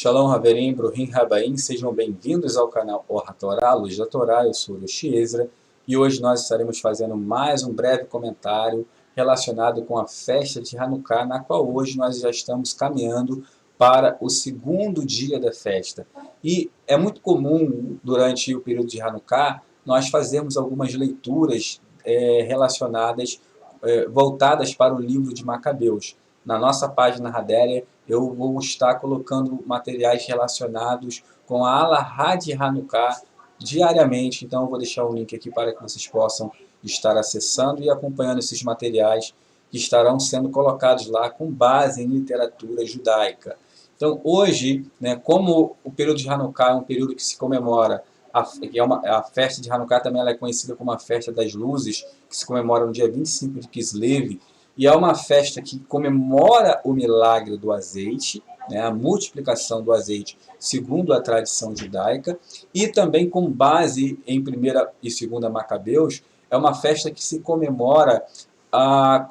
Shalom Haverim, Bruhim Rabaim, sejam bem-vindos ao canal Or Torá, Luz da Torá, eu sou o Yoshi Ezra, e hoje nós estaremos fazendo mais um breve comentário relacionado com a festa de Hanukkah, na qual hoje nós já estamos caminhando para o segundo dia da festa. E é muito comum, durante o período de Hanukkah, nós fazermos algumas leituras relacionadas, voltadas para o livro de Macabeus. Na nossa página Hadélia, eu vou estar colocando materiais relacionados com a Alahá de Hanukkah diariamente, então eu vou deixar o link aqui para que vocês possam estar acessando e acompanhando esses materiais que estarão sendo colocados lá com base em literatura judaica. Então hoje, como o período de Hanukkah é um período que se comemora, a festa de Hanukkah também ela é conhecida como a festa das luzes, que se comemora no dia 25 de Kislev, e é uma festa que comemora o milagre do azeite, a multiplicação do azeite segundo a tradição judaica, e também com base em 1ª e 2ª Macabeus, é uma festa que se comemora a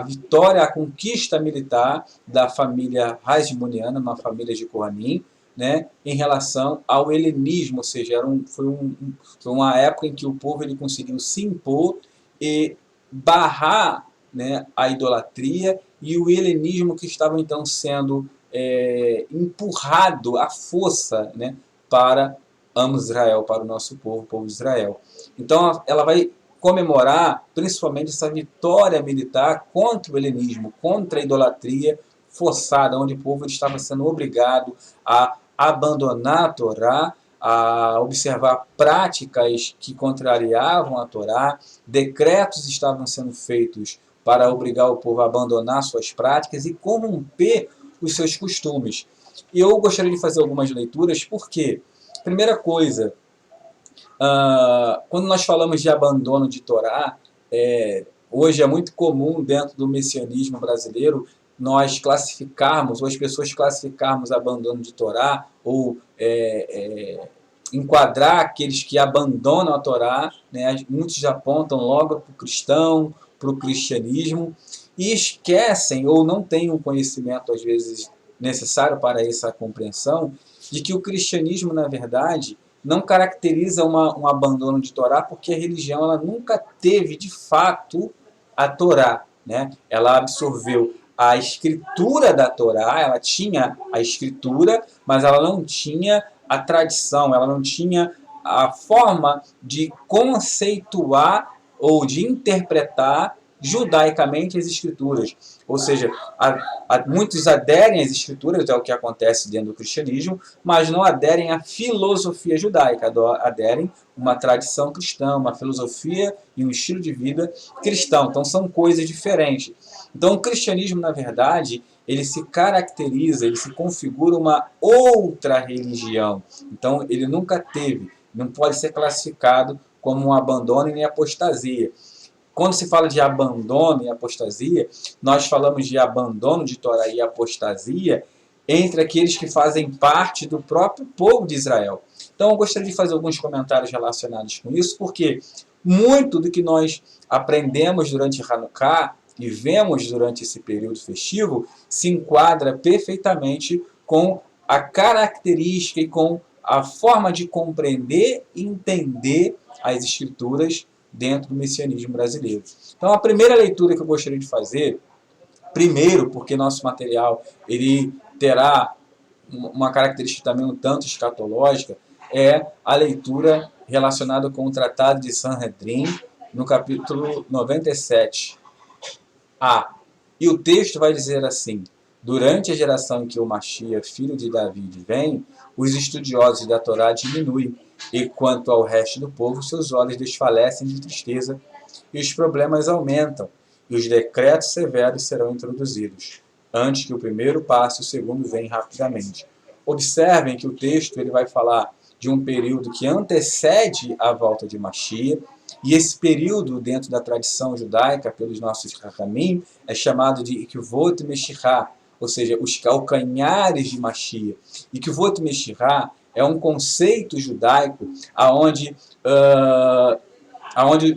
vitória, a conquista militar da família Hasmoneana, uma família de Kohanim, em relação ao helenismo, ou seja, foi uma época em que o povo ele conseguiu se impor e barrar a idolatria e o helenismo que estava então sendo empurrado à força para Israel, para o nosso povo, o povo de Israel. Então ela vai comemorar principalmente essa vitória militar contra o helenismo, contra a idolatria forçada, onde o povo estava sendo obrigado a abandonar a Torá, a observar práticas que contrariavam a Torá, decretos estavam sendo feitos para obrigar o povo a abandonar suas práticas e corromper os seus costumes. E eu gostaria de fazer algumas leituras, porque, primeira coisa, quando nós falamos de abandono de Torá, hoje é muito comum dentro do messianismo brasileiro nós classificarmos, ou as pessoas classificarmos abandono de Torá, ou enquadrar aqueles que abandonam a Torá, muitos apontam logo para o cristão, para o cristianismo, e esquecem, ou não têm um conhecimento, às vezes, necessário para essa compreensão, de que o cristianismo, na verdade, não caracteriza um abandono de Torá, porque a religião ela nunca teve, de fato, a Torá. Ela absorveu a escritura da Torá, ela tinha a escritura, mas ela não tinha a tradição, ela não tinha a forma de conceituar ou de interpretar judaicamente as escrituras. Ou seja, muitos aderem às escrituras, é o que acontece dentro do cristianismo, mas não aderem à filosofia judaica, aderem uma tradição cristã, uma filosofia e um estilo de vida cristão. Então são coisas diferentes. Então o cristianismo, na verdade, ele se caracteriza, ele se configura uma outra religião. Então ele nunca teve, não pode ser classificado como um abandono e nem apostasia. Quando se fala de abandono e apostasia, nós falamos de abandono de Torá e apostasia entre aqueles que fazem parte do próprio povo de Israel. Então eu gostaria de fazer alguns comentários relacionados com isso, porque muito do que nós aprendemos durante Hanukkah e vemos durante esse período festivo se enquadra perfeitamente com a característica e com a forma de compreender e entender as escrituras dentro do messianismo brasileiro. Então a primeira leitura que eu gostaria de fazer, primeiro porque nosso material ele terá uma característica também um tanto escatológica, é a leitura relacionada com o Tratado de Sanhedrin, no capítulo 97. E o texto vai dizer assim: durante a geração em que o Mashiach, filho de Davi, vem, os estudiosos da Torá diminuem, e quanto ao resto do povo, seus olhos desfalecem de tristeza, e os problemas aumentam, e os decretos severos serão introduzidos, antes que o primeiro passe, o segundo vem rapidamente. Observem que o texto ele vai falar de um período que antecede a volta de Mashiach, e esse período, dentro da tradição judaica, pelos nossos Chachamim, é chamado de Ikvot Meshirah, ou seja, os calcanhares de Mashiach. Ikvot Meshirah é um conceito judaico onde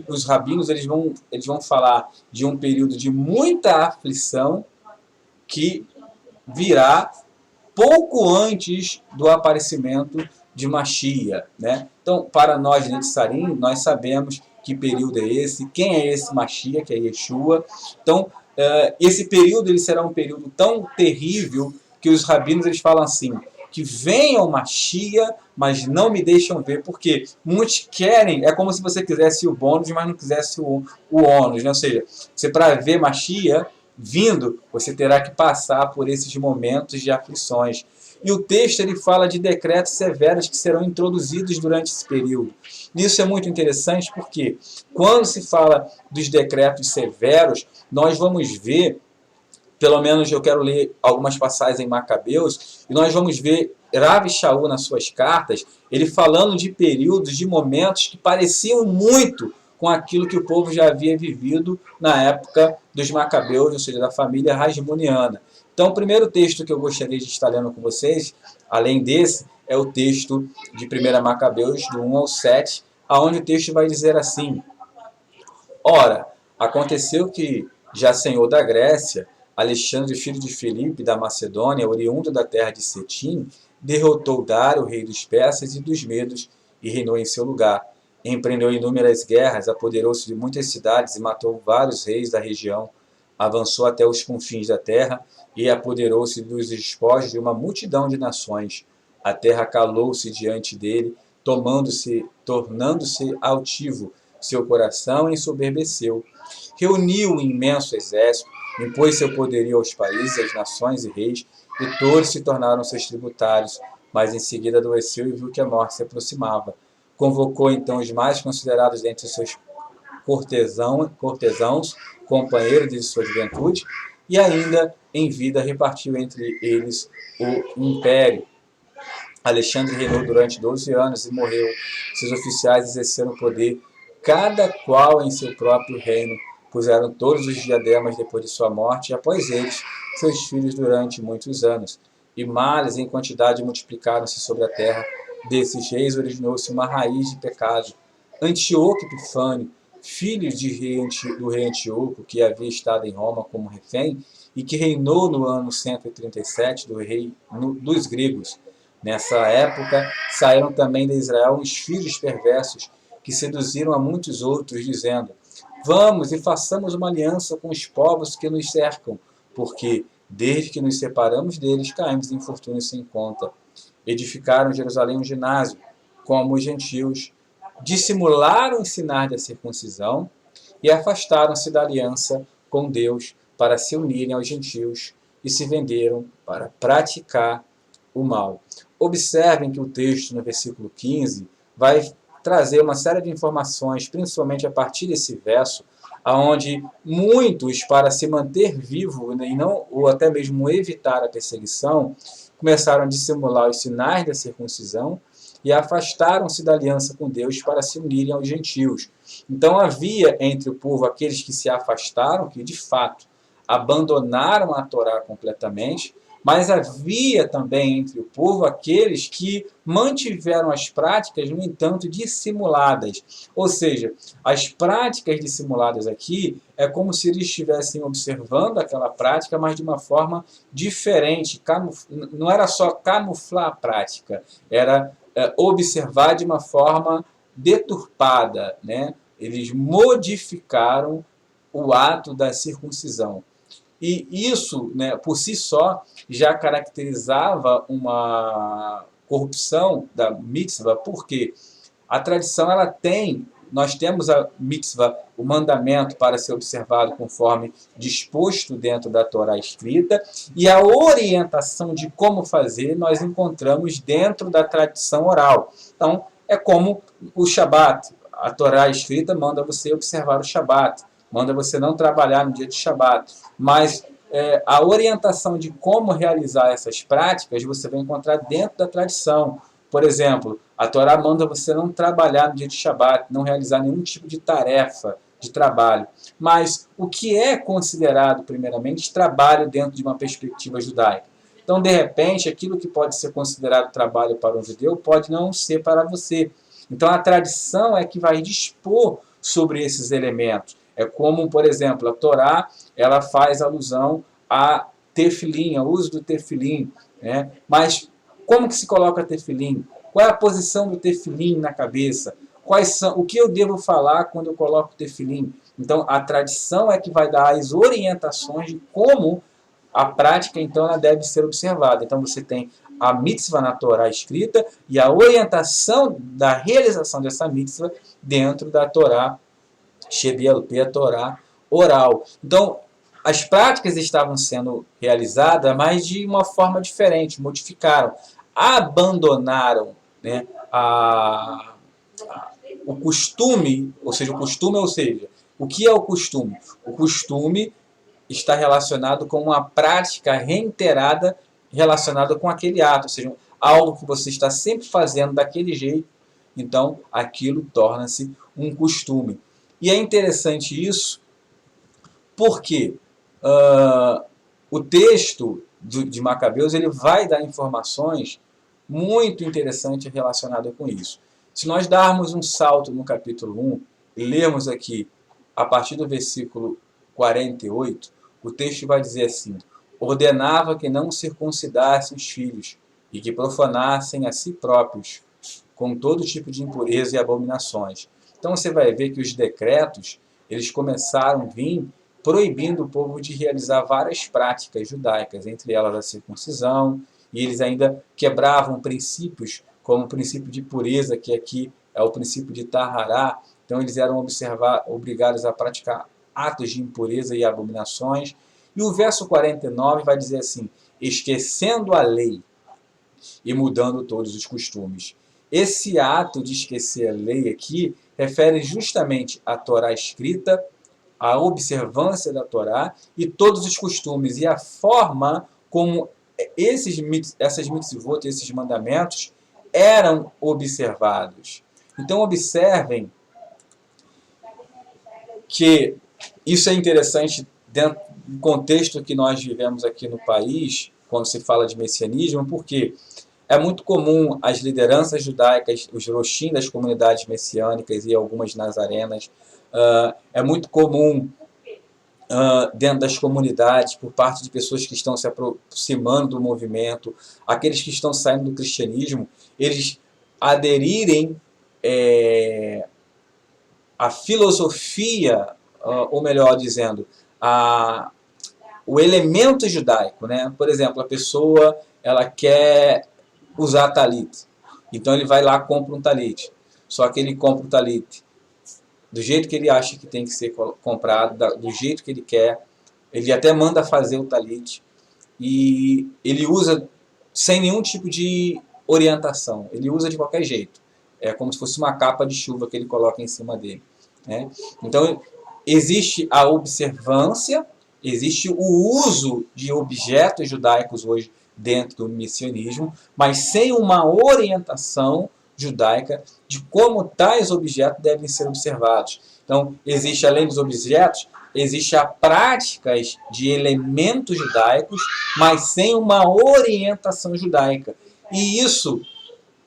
os rabinos eles vão falar de um período de muita aflição que virá pouco antes do aparecimento de Mashiach, né? Então, para nós, Netzarim, nós sabemos que período é esse, quem é esse Mashiach, que é Yeshua. Então, esse período ele será um período tão terrível que os rabinos eles falam assim, que venha o Mashiach, mas não me deixam ver, porque muitos querem, é como se você quisesse o bônus, mas não quisesse o ônus, né? Ou seja, você para ver Mashiach vindo, você terá que passar por esses momentos de aflições. E o texto ele fala de decretos severos que serão introduzidos durante esse período. Isso é muito interessante porque quando se fala dos decretos severos, nós vamos ver, pelo menos eu quero ler algumas passagens em Macabeus, e nós vamos ver Rav Shaul nas suas cartas, ele falando de períodos, de momentos que pareciam muito com aquilo que o povo já havia vivido na época dos Macabeus, ou seja, da família Hasmoneana. Então, o primeiro texto que eu gostaria de estar lendo com vocês, além desse, é o texto de 1 Macabeus, do 1 ao 7, onde o texto vai dizer assim: Ora, aconteceu que, já senhor da Grécia, Alexandre, filho de Filipe, da Macedônia, oriundo da terra de Cetim, derrotou Dário, rei dos persas e dos medos, e reinou em seu lugar. Empreendeu inúmeras guerras, apoderou-se de muitas cidades e matou vários reis da região. Avançou até os confins da terra e apoderou-se dos despojos de uma multidão de nações. A terra calou-se diante dele, tornando-se altivo seu coração, ensoberbeceu. Reuniu um imenso exército, impôs seu poderio aos países, às nações e reis, e todos se tornaram seus tributários, mas em seguida adoeceu e viu que a morte se aproximava. Convocou então os mais considerados dentre os seus cortesãos, companheiros de sua juventude, e ainda em vida repartiu entre eles o império. Alexandre reinou durante 12 anos e morreu. Seus oficiais exerceram poder, cada qual em seu próprio reino. Puseram todos os diademas depois de sua morte, e após eles, seus filhos durante muitos anos. E males em quantidade multiplicaram-se sobre a terra. Desses reis originou-se uma raiz de pecado. Antíoco Epifânio, filho do rei Antíoco, que havia estado em Roma como refém, e que reinou no ano 137 do rei dos gregos. Nessa época, saíram também de Israel uns filhos perversos, que seduziram a muitos outros, dizendo: Vamos e façamos uma aliança com os povos que nos cercam, porque, desde que nos separamos deles, caímos em infortúnio sem conta. Edificaram em Jerusalém um ginásio, como os gentios, dissimularam ensinar da circuncisão e afastaram-se da aliança com Deus para se unirem aos gentios e se venderam para praticar o mal. Observem que o texto, no versículo 15, vai trazer uma série de informações, principalmente a partir desse verso, aonde muitos, para se manter vivo e não, ou até mesmo evitar a perseguição, começaram a dissimular os sinais da circuncisão e afastaram-se da aliança com Deus para se unirem aos gentios. Então havia entre o povo aqueles que se afastaram, que de fato abandonaram a Torá completamente, mas havia também entre o povo aqueles que mantiveram as práticas, no entanto, dissimuladas. Ou seja, as práticas dissimuladas aqui é como se eles estivessem observando aquela prática, mas de uma forma diferente. Não era só camuflar a prática, era observar de uma forma deturpada, né? Eles modificaram o ato da circuncisão. E isso, né, por si só, já caracterizava uma corrupção da mitzvah, porque a tradição ela tem, nós temos a mitzvah, o mandamento para ser observado conforme disposto dentro da Torá escrita, e a orientação de como fazer nós encontramos dentro da tradição oral. Então, é como o Shabat, a Torá escrita manda você observar o Shabat, manda você não trabalhar no dia de Shabat, mas a orientação de como realizar essas práticas você vai encontrar dentro da tradição. Por exemplo, a Torá manda você não trabalhar no dia de Shabat, não realizar nenhum tipo de tarefa de trabalho. Mas o que é considerado, primeiramente, trabalho dentro de uma perspectiva judaica? Então, de repente, aquilo que pode ser considerado trabalho para um judeu pode não ser para você. Então, a tradição é que vai dispor sobre esses elementos. É como, por exemplo, a Torá ela faz alusão a tefilim, ao uso do tefilim, né? Mas como que se coloca tefilim? Qual é a posição do tefilim na cabeça? O que eu devo falar quando eu coloco tefilim? Então, a tradição é que vai dar as orientações de como a prática, então, ela deve ser observada. Então, você tem a mitzvah na Torá escrita e a orientação da realização dessa mitzvah dentro da Torá Shebiel-P, a Torá oral. Então, as práticas estavam sendo realizadas, mas de uma forma diferente, modificaram, abandonaram, né, o costume, ou seja, o que é o costume? O costume está relacionado com uma prática reiterada relacionada com aquele ato, ou seja, algo que você está sempre fazendo daquele jeito, então aquilo torna-se um costume. E é interessante isso porque o texto de Macabeus ele vai dar informações muito interessantes relacionadas com isso. Se nós darmos um salto no capítulo 1 e lermos aqui a partir do versículo 48, o texto vai dizer assim: ordenava que não circuncidassem os filhos e que profanassem a si próprios com todo tipo de impureza e abominações. Então você vai ver que os decretos eles começaram a vir proibindo o povo de realizar várias práticas judaicas, entre elas a circuncisão, e eles ainda quebravam princípios, como o princípio de pureza, que aqui é o princípio de Tahará. Então eles eram obrigados a praticar atos de impureza e abominações. E o verso 49 vai dizer assim: esquecendo a lei e mudando todos os costumes. Esse ato de esquecer a lei aqui refere justamente à Torá escrita, a observância da Torá e todos os costumes e a forma como essas mitzvot, esses mandamentos, eram observados. Então observem que isso é interessante dentro do contexto que nós vivemos aqui no país, quando se fala de messianismo, porque é muito comum as lideranças judaicas, os roshim das comunidades messiânicas e algumas nazarenas, é muito comum dentro das comunidades, por parte de pessoas que estão se aproximando do movimento, aqueles que estão saindo do cristianismo, eles aderirem à filosofia, ou melhor dizendo, o elemento judaico, né? Por exemplo, a pessoa ela quer usar talit, então ele vai lá e compra um talit, só que ele compra o talit do jeito que ele acha que tem que ser comprado, do jeito que ele quer, ele até manda fazer o talit, e ele usa sem nenhum tipo de orientação, ele usa de qualquer jeito, é como se fosse uma capa de chuva que ele coloca em cima dele, né? Então existe a observância, existe o uso de objetos judaicos hoje dentro do messianismo, mas sem uma orientação judaica de como tais objetos devem ser observados. Então, existe, além dos objetos, existe a práticas de elementos judaicos, mas sem uma orientação judaica. E isso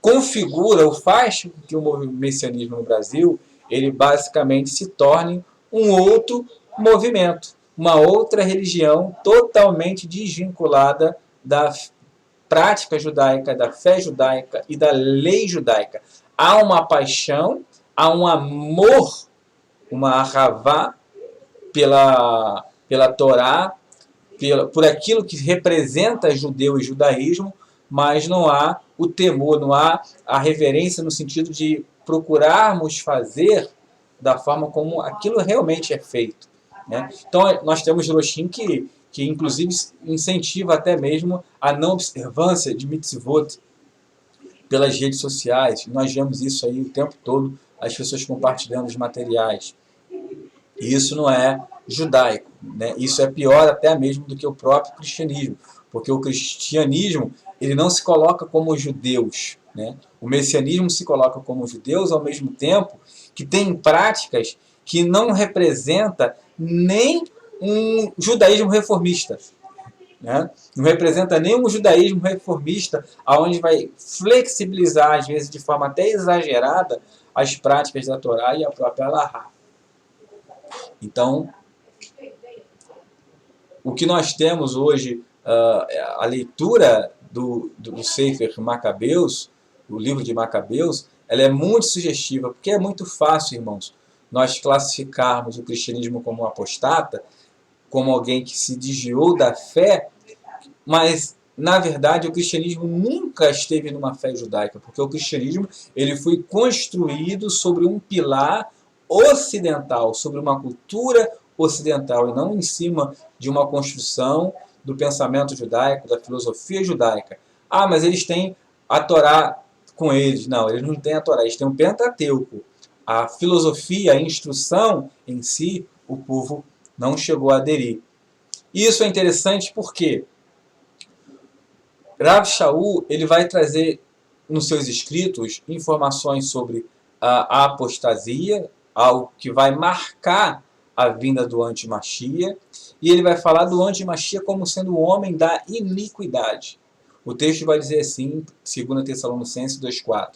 configura, ou faz com que o messianismo no Brasil, ele basicamente se torne um outro movimento, uma outra religião totalmente desvinculada da prática judaica, da fé judaica e da lei judaica. Há uma paixão, há um amor, uma ahavá pela Torá, por aquilo que representa judeu e judaísmo, mas não há o temor, não há a reverência no sentido de procurarmos fazer da forma como aquilo realmente é feito, né? Então nós temos roshim que inclusive incentiva até mesmo a não observância de mitzvot pelas redes sociais. Nós vemos isso aí o tempo todo, as pessoas compartilhando os materiais. E isso não é judaico, né? Isso é pior até mesmo do que o próprio cristianismo, porque o cristianismo ele não se coloca como judeus, né? O messianismo se coloca como judeus ao mesmo tempo que tem práticas que não representa nem um judaísmo reformista, né? Não representa nem um judaísmo reformista, onde vai flexibilizar, às vezes de forma até exagerada, as práticas da Torá e a própria Alahá. Então, o que nós temos hoje, a leitura do Sefer Macabeus, o livro de Macabeus, ela é muito sugestiva, porque é muito fácil, irmãos, nós classificarmos o cristianismo como um apostata, como alguém que se desviou da fé, mas na verdade o cristianismo nunca esteve numa fé judaica, porque o cristianismo ele foi construído sobre um pilar ocidental, sobre uma cultura ocidental, e não em cima de uma construção do pensamento judaico, da filosofia judaica. Ah, mas eles têm a Torá com eles. Não, eles não têm a Torá, eles têm o Pentateuco. A filosofia, a instrução em si, o povo não chegou a aderir. Isso é interessante porque Rav Shaul ele vai trazer nos seus escritos informações sobre a apostasia, algo que vai marcar a vinda do anti-Machia, e ele vai falar do anti-Machia como sendo o homem da iniquidade. O texto vai dizer assim, 2 Tessalonicenses 2,4: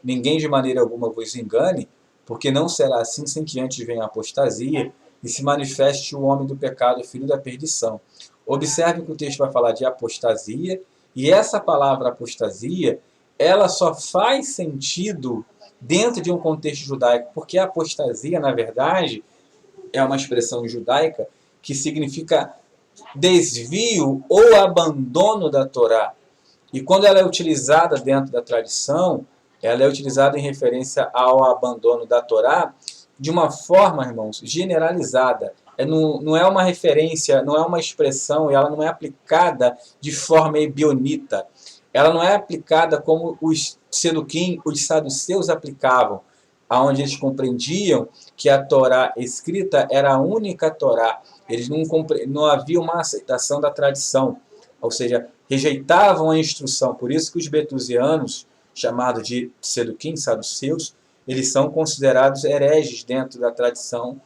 ninguém de maneira alguma vos engane, porque não será assim sem que antes venha a apostasia e se manifeste o homem do pecado, filho da perdição. Observe que o texto vai falar de apostasia, e essa palavra apostasia, ela só faz sentido dentro de um contexto judaico, porque a apostasia, na verdade, é uma expressão judaica que significa desvio ou abandono da Torá. E quando ela é utilizada dentro da tradição, ela é utilizada em referência ao abandono da Torá de uma forma, irmãos, generalizada. Não é uma referência, não é uma expressão, e ela não é aplicada de forma ebionita. Ela não é aplicada como os Seduquim, os saduceus aplicavam, onde eles compreendiam que a Torá escrita era a única Torá. Eles não havia uma aceitação da tradição, ou seja, rejeitavam a instrução. Por isso que os betusianos, chamados de Seduquim, saduceus, eles são considerados hereges dentro da tradição,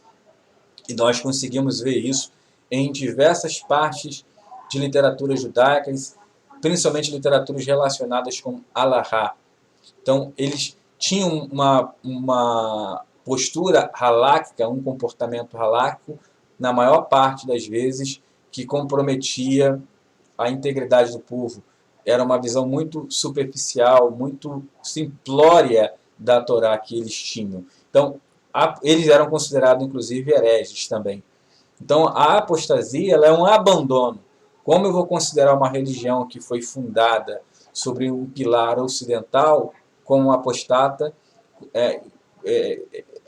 e nós conseguimos ver isso em diversas partes de literaturas judaicas, principalmente literaturas relacionadas com Alahá. Então, eles tinham uma postura haláquica, um comportamento haláquico, na maior parte das vezes, que comprometia a integridade do povo. Era uma visão muito superficial, muito simplória da Torá que eles tinham. Então, eles eram considerados, inclusive, hereges também. Então, a apostasia ela é um abandono. Como eu vou considerar uma religião que foi fundada sobre um pilar ocidental como apostata?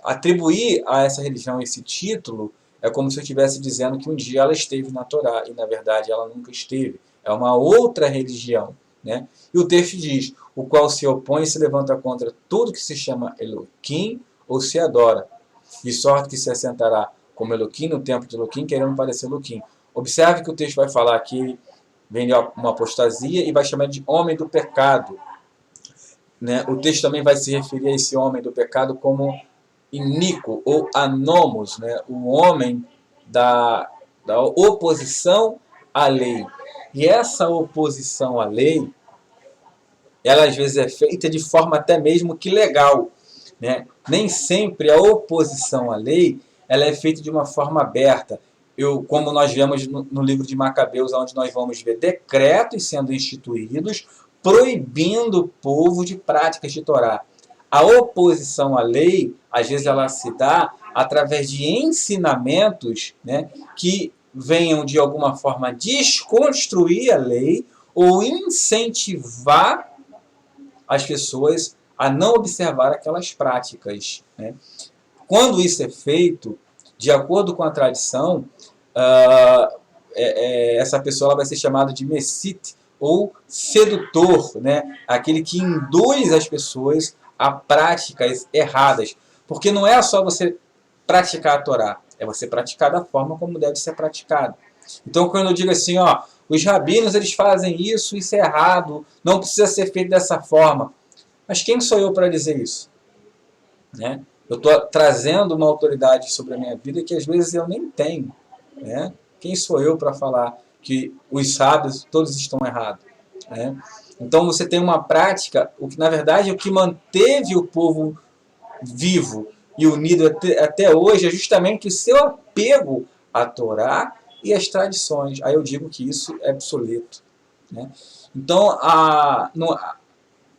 Atribuir a essa religião esse título é como se eu estivesse dizendo que um dia ela esteve na Torá, e na verdade ela nunca esteve. É uma outra religião. Né? E o texto diz: o qual se opõe e se levanta contra tudo que se chama Elohim ou se adora, de sorte que se assentará como Elohim no templo de Elohim, querendo parecer Elohim. Observe que o texto vai falar que vem de uma apostasia e vai chamar de homem do pecado. Né? O texto também vai se referir a esse homem do pecado como iníquo ou anomos, né? O homem da oposição à lei. E essa oposição à lei, ela às vezes é feita de forma até mesmo que legal. Né? Nem sempre a oposição à lei ela é feita de uma forma aberta. Como nós vemos no livro de Macabeus, onde nós vamos ver decretos sendo instituídos proibindo o povo de práticas de Torá. A oposição à lei, às vezes ela se dá através de ensinamentos, né, que venham de alguma forma desconstruir a lei ou incentivar as pessoas a não observar aquelas práticas. Né? Quando isso é feito, de acordo com a tradição, essa pessoa ela vai ser chamada de messit, ou sedutor, né? Aquele que induz as pessoas a práticas erradas. Porque não é só você praticar a Torá, é você praticar da forma como deve ser praticado. Então, quando eu digo assim, ó, os rabinos eles fazem isso é errado, não precisa ser feito dessa forma. Mas quem sou eu para dizer isso? Né? Eu estou trazendo uma autoridade sobre a minha vida que às vezes eu nem tenho. Né? Quem sou eu para falar que os sábios todos estão errados? Né? Então você tem uma prática, o que na verdade o que manteve o povo vivo e unido até hoje é justamente o seu apego à Torá e às tradições. Aí eu digo que isso é obsoleto. Né? Então,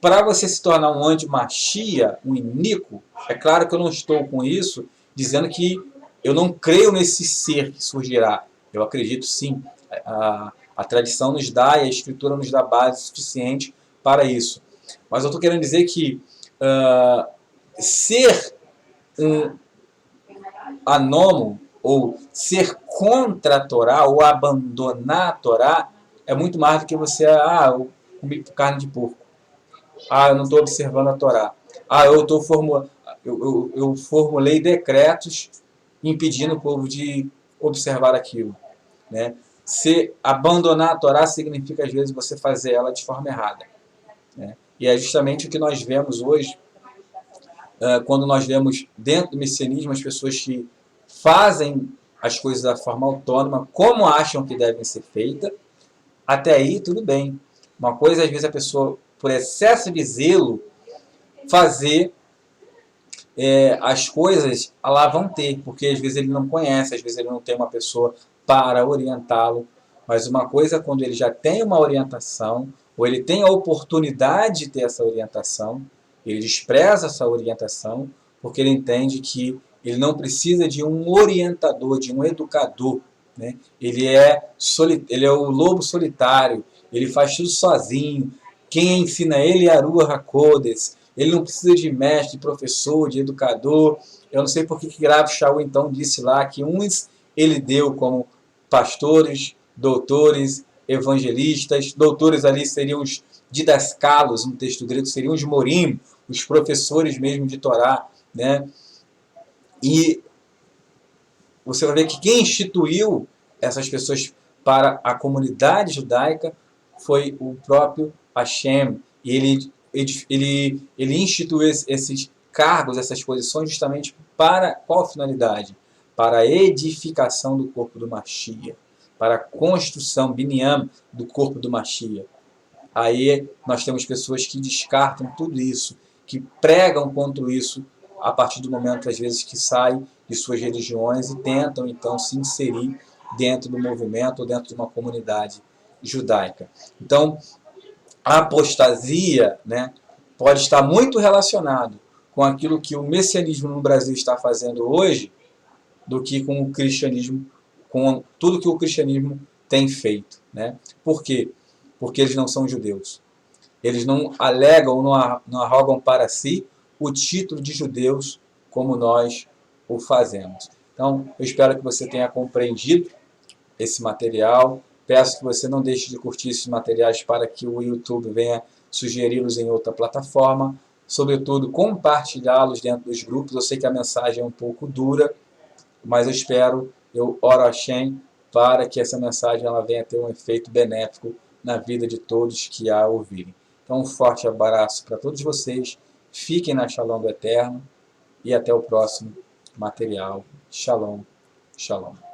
para você se tornar um anti-machia, um iníquo, é claro que eu não estou com isso dizendo que eu não creio nesse ser que surgirá. Eu acredito sim. A tradição nos dá e a escritura nos dá base suficiente para isso. Mas eu estou querendo dizer que ser um anômalo ou ser contra a Torá ou abandonar a Torá é muito mais do que você, eu comi carne de porco. Eu não estou observando a Torá. Eu formulei decretos impedindo o povo de observar aquilo. Né? Se abandonar a Torá significa, às vezes, você fazer ela de forma errada. Né? E é justamente o que nós vemos hoje, quando nós vemos dentro do messianismo as pessoas que fazem as coisas da forma autônoma, como acham que devem ser feitas. Até aí, tudo bem. Uma coisa, às vezes, a pessoa, por excesso de zelo, fazer as coisas, lá vão ter, porque às vezes ele não conhece, às vezes ele não tem uma pessoa para orientá-lo. Mas uma coisa, quando ele já tem uma orientação, ou ele tem a oportunidade de ter essa orientação, ele despreza essa orientação, porque ele entende que ele não precisa de um orientador, de um educador. Né? Ele é o lobo solitário, ele faz tudo sozinho. Quem ensina ele é a Ruach HaKodesh. Ele não precisa de mestre, de professor, de educador. Eu não sei por que Rav Shaul então disse lá que uns ele deu como pastores, doutores, evangelistas. Doutores ali seriam os didascalos, no texto grego, seriam os morim, os professores mesmo de Torá. Né? E você vai ver que quem instituiu essas pessoas para a comunidade judaica foi o próprio Hashem. E ele instituiu esses cargos, essas posições, justamente para qual finalidade? Para a edificação do corpo do Mashiach, para a construção, binyan, do corpo do Mashiach. Aí nós temos pessoas que descartam tudo isso, que pregam contra isso, a partir do momento, às vezes, que saem de suas religiões e tentam, então, se inserir dentro do movimento ou dentro de uma comunidade judaica. Então, a apostasia, né, pode estar muito relacionado com aquilo que o messianismo no Brasil está fazendo hoje, do que com o cristianismo, com tudo que o cristianismo tem feito. Né? Por quê? Porque eles não são judeus. Eles não alegam, não arrogam para si o título de judeus como nós o fazemos. Então, eu espero que você tenha compreendido esse material. Peço que você não deixe de curtir esses materiais para que o YouTube venha sugeri-los em outra plataforma. Sobretudo, compartilhá-los dentro dos grupos. Eu sei que a mensagem é um pouco dura, mas eu oro a Hashem para que essa mensagem ela venha ter um efeito benéfico na vida de todos que a ouvirem. Então, um forte abraço para todos vocês. Fiquem na Shalom do Eterno e até o próximo material. Shalom, shalom.